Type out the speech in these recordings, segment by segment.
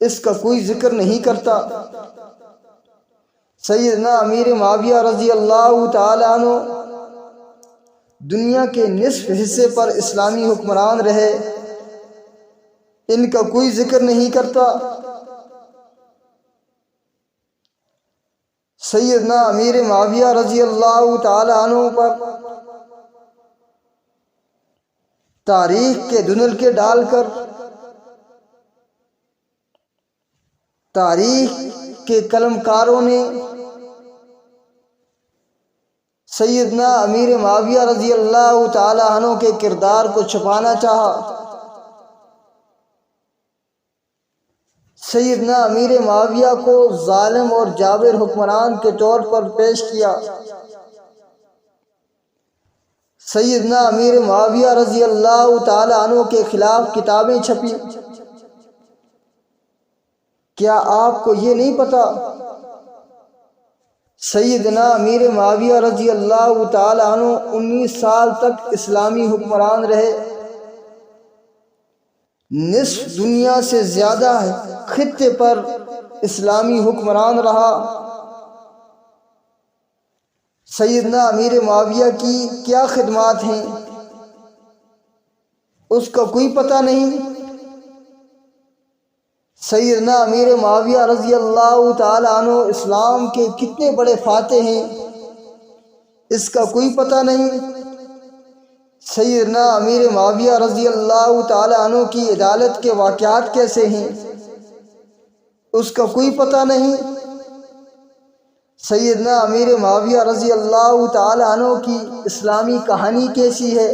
اس کا کوئی ذکر نہیں کرتا۔ سیدنا امیر معاویہ رضی اللہ تعالی عنہ دنیا کے نصف حصے پر اسلامی حکمران رہے، ان کا کوئی ذکر نہیں کرتا۔ سیدنا امیر معاویہ رضی اللہ تعالی عنہ پر تاریخ کے دھندلکے ڈال کر تاریخ کے قلم کاروں نے سیدنا امیر معاویہ رضی اللہ تعالی عنہ کے کردار کو چھپانا چاہا۔ سیدنا امیر معاویہ کو ظالم اور جابر حکمران کے طور پر پیش کیا۔ سیدنا امیر معاویہ رضی اللہ تعالی عنہ کے خلاف کتابیں چھپی۔ کیا آپ کو یہ نہیں پتا سیدنا امیر معاویہ رضی اللہ تعالی عنہ 19 سال تک اسلامی حکمران رہے، نصف دنیا سے زیادہ خطے پر اسلامی حکمران رہا۔ سیدنا امیر معاویہ کی کیا خدمات ہیں اس کا کوئی پتہ نہیں۔ سیدنا امیر معاویہ رضی اللہ تعالی عنہ اسلام کے کتنے بڑے فاتح ہیں اس کا کوئی پتہ نہیں۔ سیدنا امیر معاویہ رضی اللہ تعالی عنہ کی عدالت کے واقعات کیسے ہیں اس کا کوئی پتہ نہیں۔ سیدنا امیر معاویہ رضی اللہ تعالی عنہ کی اسلامی کہانی کیسی ہے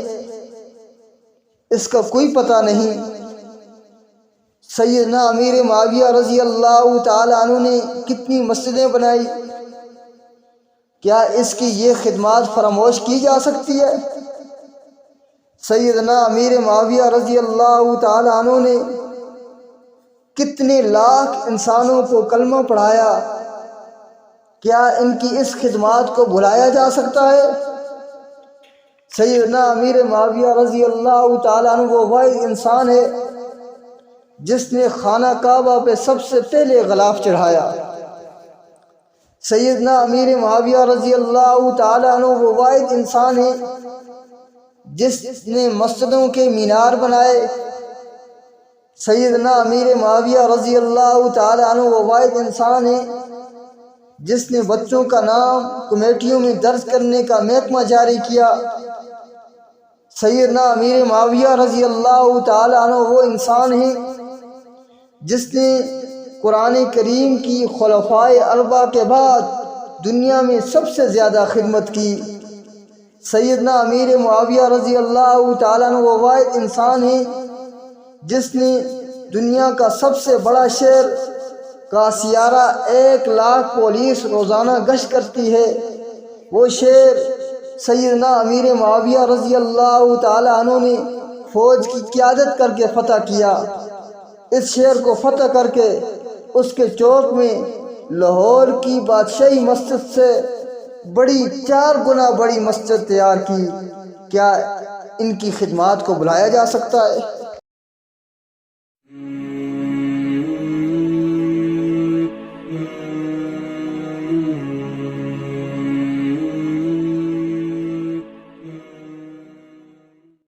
اس کا کوئی پتہ نہیں۔ سیدنا امیر معاویہ رضی اللہ تعالی عنہ نے کتنی مسجدیں بنائی، کیا اس کی یہ خدمات فراموش کی جا سکتی ہے؟ سیدنا امیر معاویہ رضی اللہ تعالی عنہ نے کتنے لاکھ انسانوں کو کلمہ پڑھایا، کیا ان کی اس خدمات کو بھلایا جا سکتا ہے؟ سیدنا امیر معاویہ رضی اللہ تعالی عنہ وہ واحد انسان ہے جس نے خانہ کعبہ پہ سب سے پہلے غلاف چڑھایا۔ سیدنا امیر معاویہ رضی اللہ تعالی عنہ وہ واحد انسان ہے جس نے مسجدوں کے مینار بنائے۔ سیدنا امیر معاویہ رضی اللہ تعالی عنہ وہ واحد انسان ہے جس نے بچوں کا نام کمیٹیوں میں درج کرنے کا محکمہ جاری کیا۔ سیدنا امیر معاویہ رضی اللہ تعالی عنہ وہ انسان ہے جس نے قرآن کریم کی خلفائے اربعہ کے بعد دنیا میں سب سے زیادہ خدمت کی۔ سیدنا امیر معاویہ رضی اللہ تعالیٰ عنہ وہ واحد انسان ہے جس نے دنیا کا سب سے بڑا شہر کا سیارہ 1 لاکھ پولیس روزانہ گشت کرتی ہے، وہ شہر سیدنا امیر معاویہ رضی اللہ تعالیٰ عنہ نے فوج کی قیادت کر کے فتح کیا۔ اس شہر کو فتح کر کے اس کے چوک میں لاہور کی بادشاہی مسجد سے بڑی 4 گنا بڑی مسجد تیار کی۔ کیا ان کی خدمات کو بلایا جا سکتا ہے؟